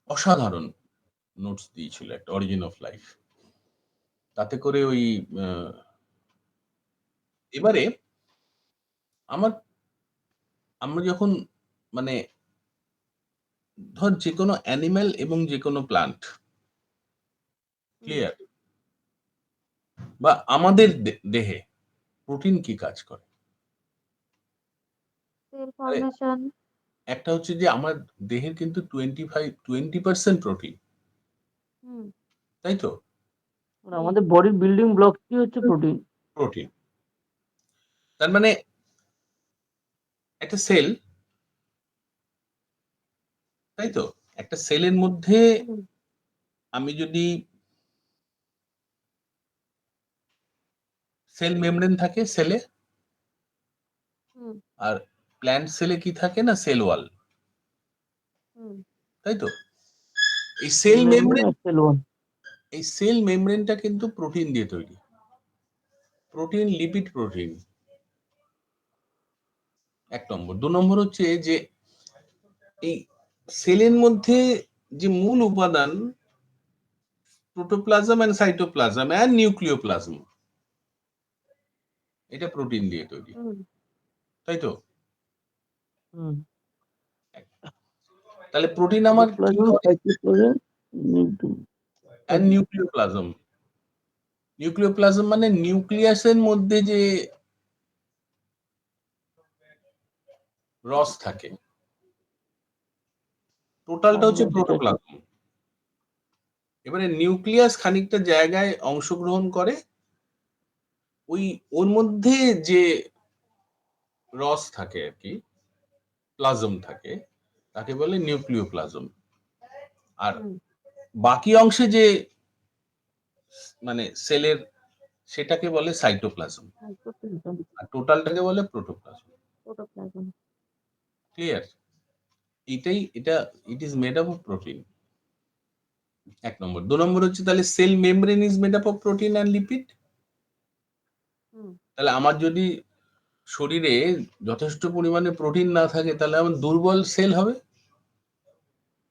অসাধারণ নোটস দিয়েছিল, একটা অরিজিন অফ লাইফ। তাতে করে ওই এবারে আমরা যখন মানে ধর যে কোনো অ্যানিম্যাল এবং যে কোনো প্লান্ট, ক্লিয়ার, বা আমাদের দেহে প্রোটিন কি কাজ করে? Cell formation. একটা হচ্ছে যে আমার দেহের কিন্তু 20% প্রোটিন, তাই তো? আমাদের বডির বিল্ডিং ব্লক কি হচ্ছে প্রোটিন। প্রোটিন, তার মানে একটা সেল, তাই তো? একটা সেলের মধ্যে আমি যদি সেল মেমব্রেন থাকে সেলে, আর প্ল্যান্ট সেলে কি থাকে না, সেল ওয়াল, তাই তো? এই সেল মেমব্রেনটা কিন্তু প্রোটিন দিয়ে তৈরি, প্রোটিন, লিপিড প্রোটিন, এক নম্বর। দু নম্বর হচ্ছে যে এই সেলের মধ্যে যে মূল উপাদান protoplasm and cytoplasm and nucleoplasm, এটা প্রোটিন দিয়ে তৈরি, তাই তো? তাহলে প্রোটিন আমার নিউক্লিওপ্লাজম, নিউক্লিওপ্লাজম মানে নিউক্লিয়াসের মধ্যে যে রস থাকে, টোটালটা হচ্ছে প্রোটোপ্লাজম। এবারে নিউক্লিয়াস খানিকটা জায়গায় অংশগ্রহণ করে, ওর মধ্যে যে রস থাকে আর কি, প্লাজম থাকে, তাকে বলে নিউক্লিওপ্লাজম। আর বাকি অংশে যে মানে সেলের, সেটাকে বলে সাইটোপ্লাজম, আর টোটালটাকে বলে প্রোটোপ্লাজম। ক্লিয়ার? এটা it is made up of protein, এক নম্বর। দু নম্বর হচ্ছে তাহলে cell membrane is made up of protein and lipid. তাহলে আমার যদি শরীরে যথেষ্ট পরিমাণে প্রোটিন না থাকে, তাহলে আমার দুর্বল সেল হবে।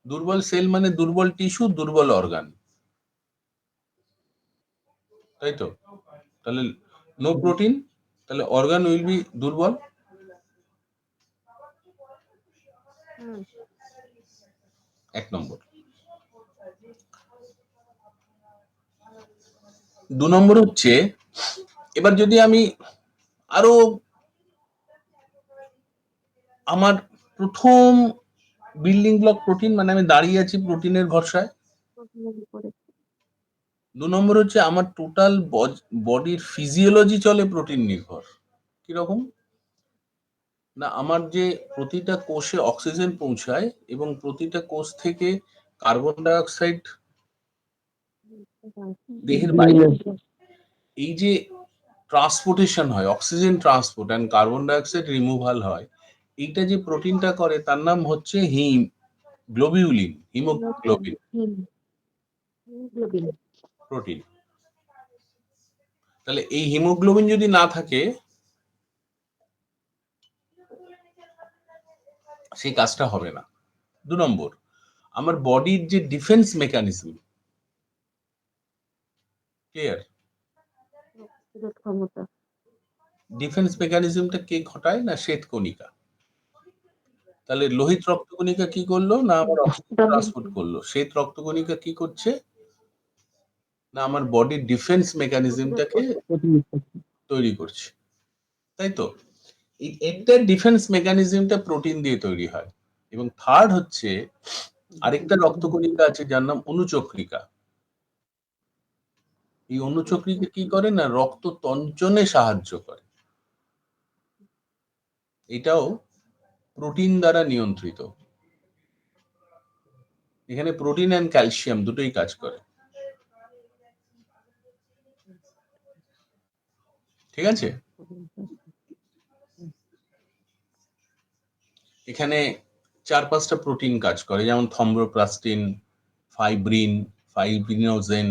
দুর্বল সেল মানে দুর্বল টিস্যু, দুর্বল অর্গান, তাই তো? তাহলে নো প্রোটিন, তাহলে অর্গান উইল বি দুর্বল। এক নম্বর। দু নম্বর হচ্ছে, এবার যদি আমি আরো আমার প্রথম বিল্ডিং ব্লক প্রোটিন, মানে আমি দাঁড়িয়ে আছি প্রোটিনের ভরসায়। দু নম্বর হচ্ছে আমার টোটাল বডির ফিজিওলজি চলে প্রোটিন নির্ভর। কিরকম না, আমার যে প্রতিটা কোষে অক্সিজেন পৌঁছায় এবং প্রতিটা কোষ থেকে কার্বন ডাই অক্সাইড দেহের বাইরে, এই যে ট্রান্সপোর্টেশন হয়, oxygen transport and carbon dioxide removal হয়, এইটা যে প্রোটিনটা করে তার নাম হচ্ছে গ্লোবিউলিন, হিমোগ্লোবিন প্রোটিন। তাহলে এই হিমোগ্লোবিন যদি না থাকে, সেই কাজটা হবে না। দু নম্বর, আমার বডির যে ডিফেন্স মেকানিজম, ক্লিয়ার? ডিফেন্স মেকানিজমটা কে ঘটায় না, শ্বেতকণিকা। তাহলে লোহিত রক্তকণিকা কি করলো না, আমার অক্সিজেন ট্রান্সপোর্ট করলো। শ্বেত রক্তকণিকা কি করছে না, আমার বডির ডিফেন্স মেকানিজমটাকে তৈরি করছে, তাই তো? এই এন্টার ডিফেন্স মেকানিজমটা প্রোটিন দিয়ে তৈরি হয়। এবং থার্ড হচ্ছে আরেকটা রক্তকণিকা আছে যার নাম অনুচক্রিকা। এই অনুচক্রিকা কি করে না, রক্ত তঞ্চনে সাহায্য করে। এটাও প্রোটিন দ্বারা নিয়ন্ত্রিত। এখানে প্রোটিন এন্ড ক্যালসিয়াম দুটোই কাজ করে, ঠিক আছে? এখানে 4-5টা প্রোটিন কাজ করে, যেমন থ্রম্বোপ্লাস্টিন, ফাইব্রিন, ফাইব্রিনোজেন,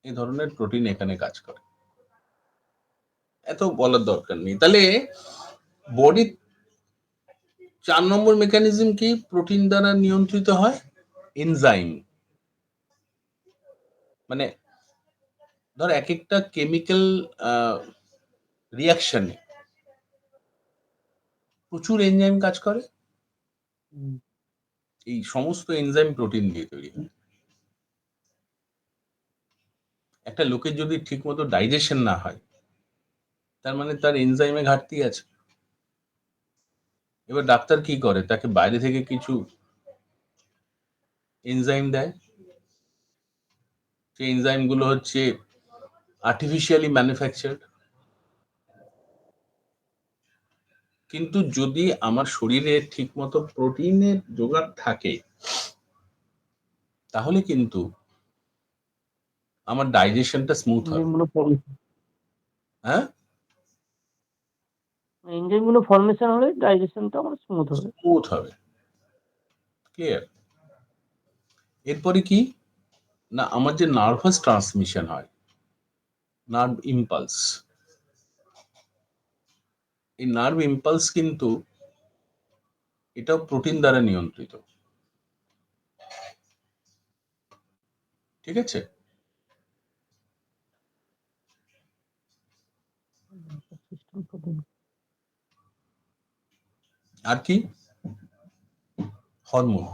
এই ধরনের প্রোটিন এখানে কাজ করে। এত বলার দরকার নেই। তাহলে বডি 4 নম্বর মেকানিজম কি প্রোটিন দ্বারা নিয়ন্ত্রিত হয়, এনজাইম, মানে ধর এক একটা কেমিক্যাল রিয়াকশনে প্রচুর এনজাইম কাজ করে। এই সমস্ত এনজাইম প্রোটিন দিয়ে তৈরি হয়। একটা লোকের যদি ঠিকমতো ডাইজেশন না হয়, তার মানে তার এনজাইমে ঘাটতি আছে। এবার ডাক্তার কি করে, তাকে বাইরে থেকে কিছু এনজাইম দেয়। সেই এনজাইম গুলো হচ্ছে আর্টিফিশিয়ালি ম্যানুফ্যাকচার্ড। কিন্তু যদি আমার শরীরে ঠিকমতো প্রোটিনের জোগাড় থাকে, তাহলে কিন্তু আমার ডাইজেশনটা স্মুথ হবে। হ্যাঁ, এনজাইমগুলো ফর্মেশন হলে ডাইজেশনটা আমার স্মুথ হবে। স্মুথ হবে। ক্লিয়ার? এরপরে কি না, আমার যে নার্ভাস ট্রান্সমিশন হয়, নার্ভ ইম্পালস, এই নার্ভ ইম্পালস কিন্তু এটাও প্রোটিন দ্বারা নিয়ন্ত্রিত। ঠিক আছে? আর কি? হরমোন।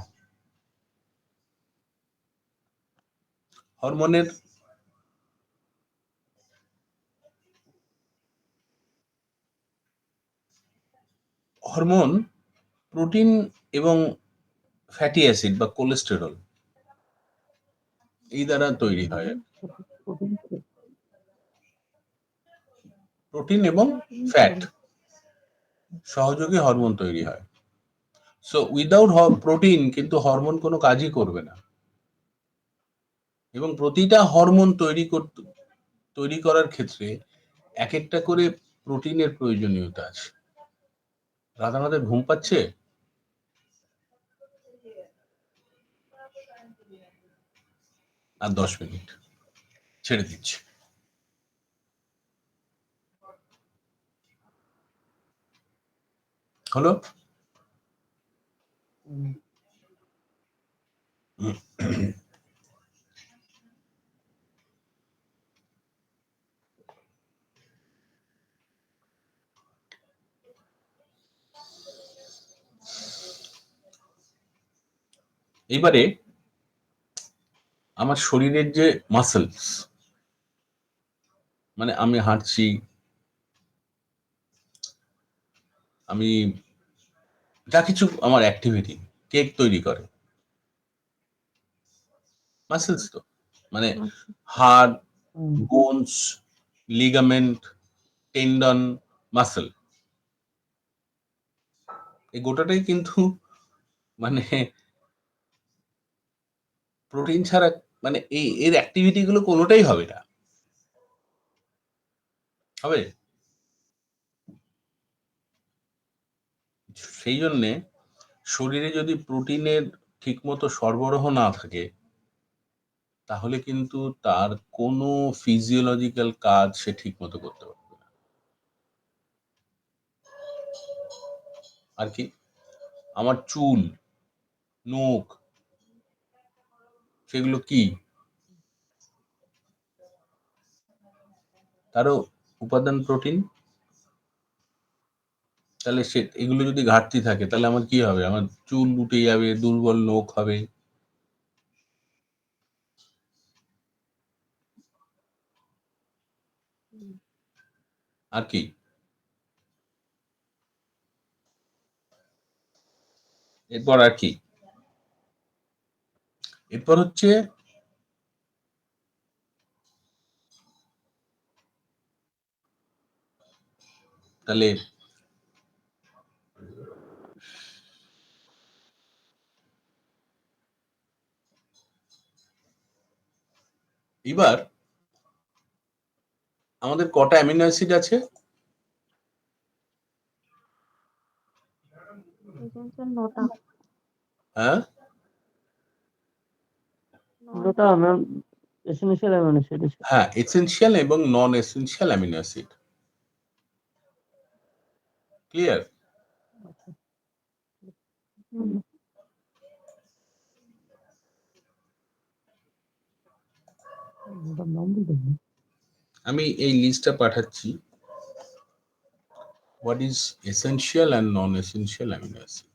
হরমোনের হরমোন প্রোটিন এবং ফ্যাটি অ্যাসিড বা কোলেস্টেরল এই দ্বারা তৈরি হয়। প্রোটিন এবং ফ্যাট সহযোগে হরমোন তৈরি হয়। সো উইদাউট প্রোটিন কিন্তু হরমোন কোনো কাজই করবে না। এবং প্রতিটা হরমোন তৈরি করার ক্ষেত্রে এক একটা করে প্রোটিনের প্রয়োজনীয়তা আছে। রাধানাথের ঘুম পাচ্ছে? আর 10 মিনিট ছেড়ে দিচ্ছি। হলো? এবারে আমার শরীরের যে মাসেলস, মানে আমি হাঁটছি, আমি যা কিছু আমার অ্যাক্টিভিটি, কেক তৈরি করে মাসেলস তো, মানে হাড়, বোনস, লিগামেন্ট, টেন্ডন, মাসেল, এই গোটাটাই কিন্তু মানে প্রোটিন ছাড়া, মানে এর অ্যাক্টিভিটি গুলো কোনোটাই হবে না। হবে? সেই জন্যে শরীরে যদি প্রোটিনের ঠিকমতো সরবরাহ না থাকে, তাহলে কিন্তু তার কোনো ফিজিওলজিক্যাল কাজ সে ঠিকমতো করতে পারবে না। আর কি? আমার চুল, নখ, সেগুলো কি? তারও উপাদান প্রোটিন। তাহলে এগুলো যদি ঘাটতি থাকে, তাহলে আমার কি হবে? আমার চুল উঠে যাবে, দুর্বল নখ হবে। আর কি? এরপর আর কি? এরপর হচ্ছে তাহলে এবার আমাদের কটা অ্যামিনো অ্যাসিড আছে? হ্যাঁ, 9টা এসেনশিয়াল অ্যামিনো অ্যাসিড আছে। হ্যাঁ, এসেনশিয়াল এবং নন এসেনশিয়াল অ্যামিনো অ্যাসিড। ক্লিয়ার? ওটার নাম বলতে হবে। আমি এই লিস্টটা পাঠাচ্ছি। What is essential and non essential amino acid.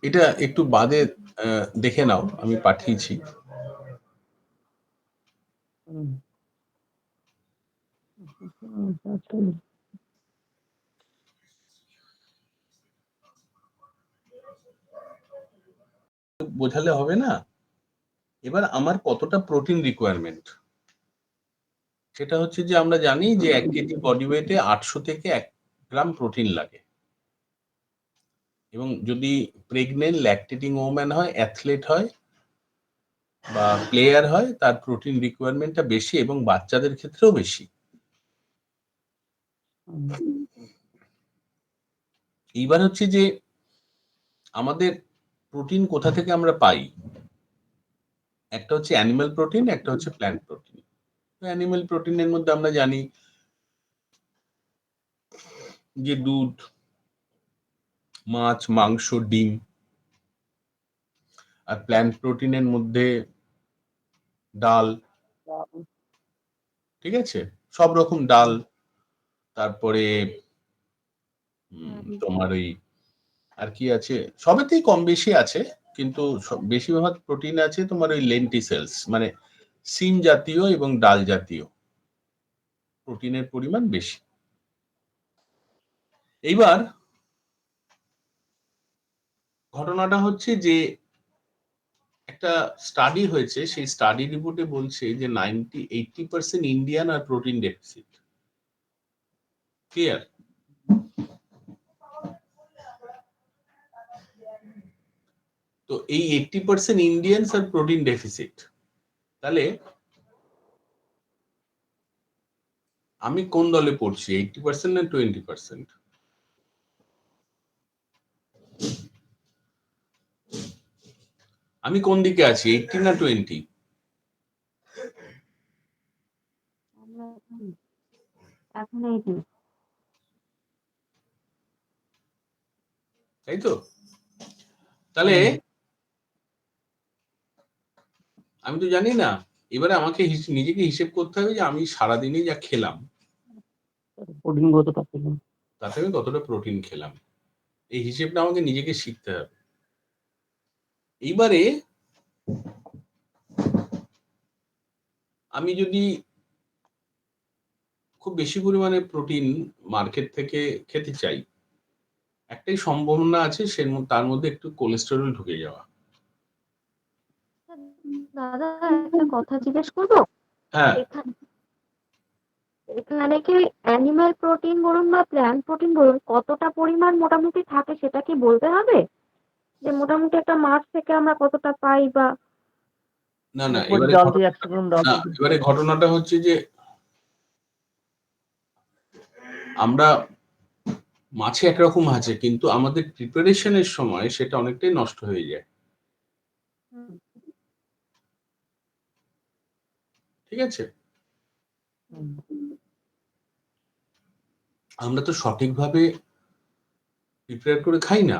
এটা একটু বাদে দেখে নাও, আমি পাঠিয়েছি। হুম। বোঝালে হবে না। এবার আমার কতটা প্রোটিন রিকোয়ারমেন্ট, সেটা হচ্ছে যে আমরা জানি যে 1 কেজি বডি ওয়েটে 800 থেকে 1 গ্রাম প্রোটিন লাগে। এবং যদি প্রেগনেন্ট ল্যাকটেটিং ওম্যান হয়, অ্যাথলেট হয় বা প্লেয়ার হয়, তার প্রোটিন রিকোয়ারমেন্টটা বেশি এবং বাচ্চাদের ক্ষেত্রেও বেশি। এইবার হচ্ছে যে আমাদের প্রোটিন কোথা থেকে আমরা পাই। একটা হচ্ছে অ্যানিমাল প্রোটিন, একটা হচ্ছে প্ল্যান্ট প্রোটিন। অ্যানিমাল প্রোটিনের মধ্যে আমরা জানি যে দুধ, মাছ, মাংস, ডিম। আর প্ল্যান্ট প্রোটিনের মধ্যে ডাল, ঠিক আছে, সব রকম ডাল, তারপরে তোমার ওই আর কি আছে, সবেতেই কম বেশি আছে, কিন্তু বেশিরভাগ প্রোটিন আছে তোমার ওই লেন্টিসেলস, মানে সিম জাতীয় এবং ডাল জাতীয় প্রোটিনের পরিমাণ বেশি। এইবার ঘটনাটা হচ্ছে যে একটা স্টাডি হয়েছে, সেই স্টাডি রিপোর্টে বলছে যে 80% ইন্ডিয়ান আর প্রোটিন ডেফিসিট। ক্লিয়ার? তো এই 80% ইন্ডিয়ানস আর প্রোটিন ডেফিসিট, তাহলে আমি কোন দলে পড়ছি, 80% না 20%? আমি কোন দিকে আছি, 80 না 20? তাই তো? তাহলে আমি তো জানি না, এবারে আমাকে নিজেকে হিসেব করতে হবে যে আমি সারাদিনে যা খেলাম প্রোটিন কতটা পেলাম। তাতে আমি কতটা প্রোটিন খেলাম, এই হিসেবটা আমাকে নিজেকে শিখতে হবে। এইবারে আমি যদি খুব বেশি পরিমাণে প্রোটিন মার্কেট থেকে খেতে চাই, একটাই সম্ভাবনা আছে, তার মধ্যে একটু কোলেস্টেরল ঢুকে যাওয়া। দাদা একটা কথা জিজ্ঞেস করবো? হ্যাঁ, এখানে কি অ্যানিমাল প্রোটিন বলুন বা প্ল্যান্ট প্রোটিন বলুন, কতটা পরিমাণ মোটামুটি থাকে সেটা কি বলতে হবে? যে মোটামুটি একটা মাছ থেকে আমরা কতটা পাই বা না না, বড়ি এবারে ডাল দিয়ে 100 গ্রাম ডাল না, দিয়ে এবারে ঘটনাটা হচ্ছে যে আমরা মাছে একরকম আছে, কিন্তু আমাদের প্রিপারেশনের সময় সেটা অনেকটাই নষ্ট হয়ে যায়। ঠিক আছে? আমরা তো সঠিকভাবে প্রিপেয়ার করে খাই না।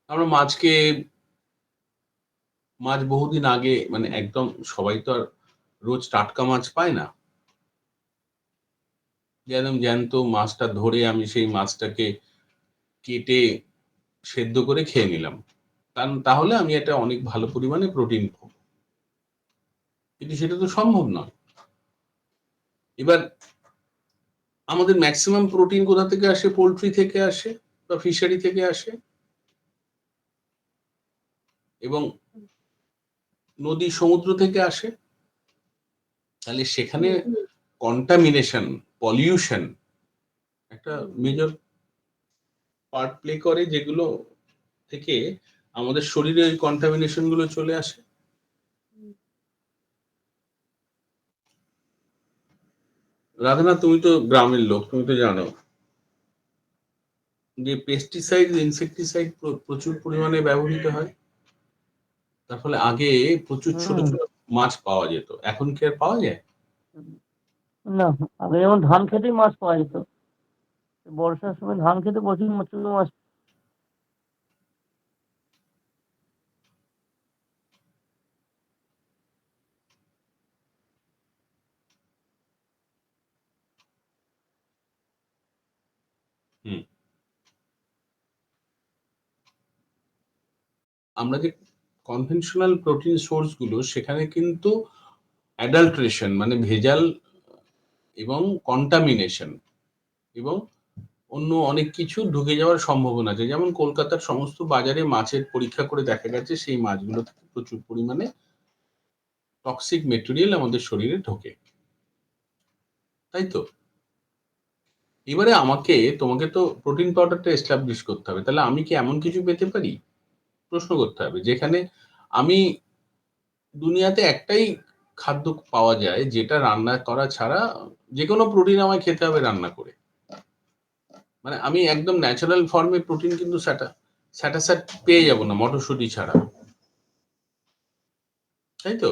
আমরা মাছ বহুদিন আগে, মানে একদম সবাই তো আর রোজ টাটকা মাছ পায় না। যেমন জ্যান্ত মাছটা ধরে আমি সেই মাছটাকে কেটে সেদ্ধ করে খেয়ে নিলাম, কারণ তাহলে আমি এটা অনেক ভালো পরিমাণে প্রোটিন পাবো, কিন্তু সেটা তো সম্ভব নয়। এবার আমাদের ম্যাক্সিমাম প্রোটিন কোথা থেকে আসে? পোল্ট্রি থেকে আসে বা ফিশারি থেকে আসে, এবং নদী সমুদ্র থেকে আসে। তাহলে সেখানে কন্টামিনেশন, পলিউশন একটা মেজর পার্ট প্লে করে, যেগুলো থেকে আমাদের শরীরে ওই কন্টামিনেশন গুলো চলে আসে। রাধানা, তুমি তো গ্রামের লোক, তুমি তো জানো যে পেস্টিসাইড, ইনসেকটিসাইড প্রচুর পরিমাণে ব্যবহৃত হয়, তার ফলে আগে প্রচুর ছোট হুম। ছোট মাছ পাওয়া যেত, এখন কি আর পাওয়া যায়? না, আগে যেমন ধান খেতেই মাছ পাওয়া যেত, বর্ষার সময় ধান খেতে প্রচুর ছোট মাছ। হুম। আমরা যে কনভেনশনাল প্রোটিন সোর্স গুলো, সেখানে কিন্তু অ্যাডাল্ট্রেশন মানে ভেজাল এবং কন্টামিনেশন এবং অন্য অনেক কিছু ঢুকে যাওয়ার সম্ভাবনা আছে। যেমন কলকাতার সমস্ত বাজারে মাছের পরীক্ষা করে দেখা গেছে সেই মাছগুলো থেকে প্রচুর পরিমাণে টক্সিক মেটেরিয়াল আমাদের শরীরে ঢোকে, তাই তো? এবারে তোমাকে তো প্রোটিন পাউডারটা এস্টাবলিশ করতে হবে। তাহলে আমি কি এমন কিছু পেতে পারি? প্রশ্ন করতে হবে যেখানে আমি দুনিয়াতে একটাই খাদ্য পাওয়া যায় যেটা রান্না করা ছাড়া যেকোনো প্রোটিন আমায় খেতে হবে রান্না করে। মানে আমি একদম ন্যাচারাল ফর্মে প্রোটিন কিন্তু স্যাটাসাট পেয়ে যাব না মটরশুঁটি ছাড়া, তাই তো?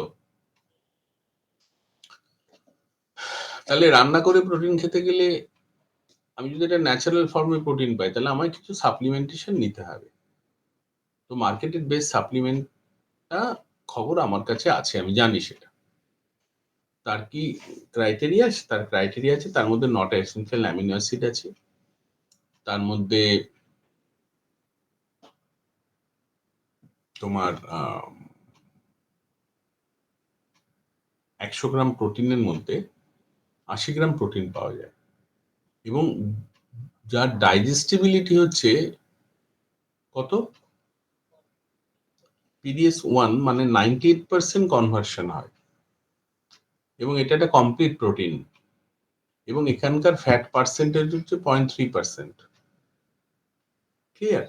তাহলে রান্না করে প্রোটিন খেতে গেলে আমি যদি এটা ন্যাচারাল ফর্মে প্রোটিন পাই, তাহলে আমায় কিছু সাপ্লিমেন্টেশন নিতে হবে। তো মার্কেটেড বেসড সাপ্লিমেন্টটা খবর আমার কাছে আছে, আমি জানি সেটা। তার কি ক্রাইটেরিয়া? তার ক্রাইটেরিয়া আছে, তার মধ্যে 9টা এসেনশিয়াল অ্যামিনো অ্যাসিড আছে, তার মধ্যে তোমার 100 গ্রাম প্রোটিনের মধ্যে 80 গ্রাম প্রোটিন পাওয়া যায়, এবং যার ডাইজেস্টিবিলিটি হচ্ছে কত? PDS1 মানে 98% কনভার্সন হয়, এবং এটা একটা কমপ্লিট প্রোটিন, এবং এখানকার ফ্যাট পার্সেন্টেজ হচ্ছে 0.3%। ক্লিয়ার?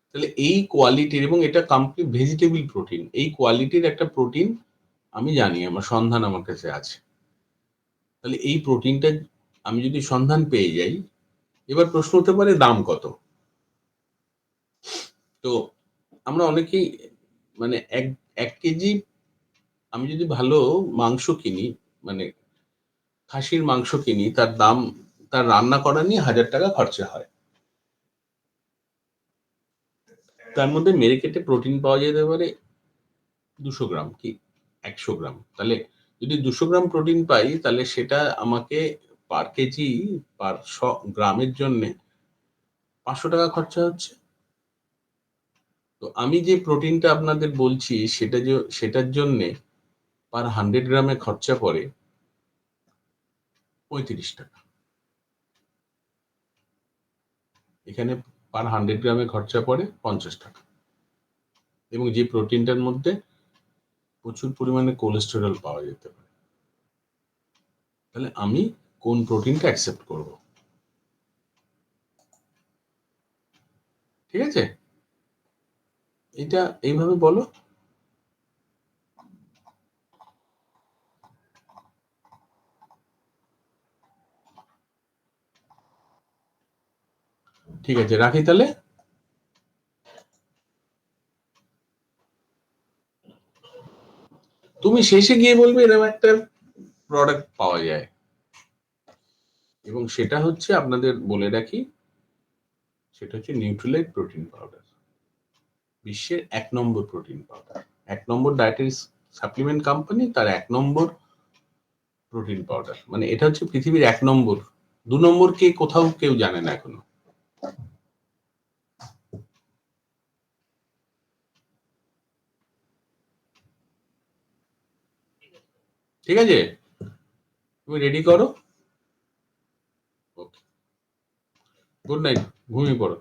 তাহলে এই কোয়ালিটির, এবং এটা কমপ্লিট ভেজিটেবল প্রোটিন, এই কোয়ালিটির একটা প্রোটিন আমি জানি, আমার সন্ধান আমার কাছে আছে। তাহলে এই প্রোটিনটা আমি যদি সন্ধান পেয়ে যাই, এবার প্রশ্ন হতে পারে দাম কত? তো আমরা অনেকেই মানে এক কেজি আমি যদি ভালো মাংস কিনি, মানে খাসির মাংস কিনি, তার দাম, তার রান্না করা নিয়ে 1000 টাকা খরচা হয়। তার মধ্যে মেরে কেটে প্রোটিন পাওয়া যেতে পারে 200 গ্রাম কি 100 গ্রাম। তাহলে যদি 200 গ্রাম প্রোটিন পাই, তাহলে সেটা আমাকে পার কেজি, পার গ্রামের জন্য 500 টাকা খরচা হচ্ছে। তো আমি যে প্রোটিনটা আপনাদের বলছি সেটার জন্য পার 100 গ্রামে খরচা পড়ে 35 টাকা। এখানে পার 100 গ্রামে খরচা পড়ে 50 টাকা, এবং যে প্রোটিনটার মধ্যে প্রচুর পরিমাণে কোলেস্টেরল পাওয়া যেতে পারে। তাহলে আমি কোন প্রোটিনটা অ্যাকসেপ্ট করব? ঠিক আছে, এটা এইভাবে বলো। ঠিক আছে, রাখি তাহলে। তুমি শেষে গিয়ে বলবে এরকম একটা প্রোডাক্ট পাওয়া যায়, এবং সেটা হচ্ছে, আপনাদের বলে রাখি, সেটা হচ্ছে নিউট্রিলাইট প্রোটিন পাউডার, বিশ্বের 1 নম্বর প্রোটিন পাউডার। 1 নম্বর ডায়েটারি সাপ্লিমেন্ট কোম্পানি, তার 1 নম্বর প্রোটিন পাউডার, মানে এটা হচ্ছে পৃথিবীর 1 নম্বর। 2 নম্বর কে কোথাও কেউ জানে না এখনো। ঠিক আছে, তুমি রেডি করো। ওকে, গুড নাইট, ঘুমিয়ে পড়ো।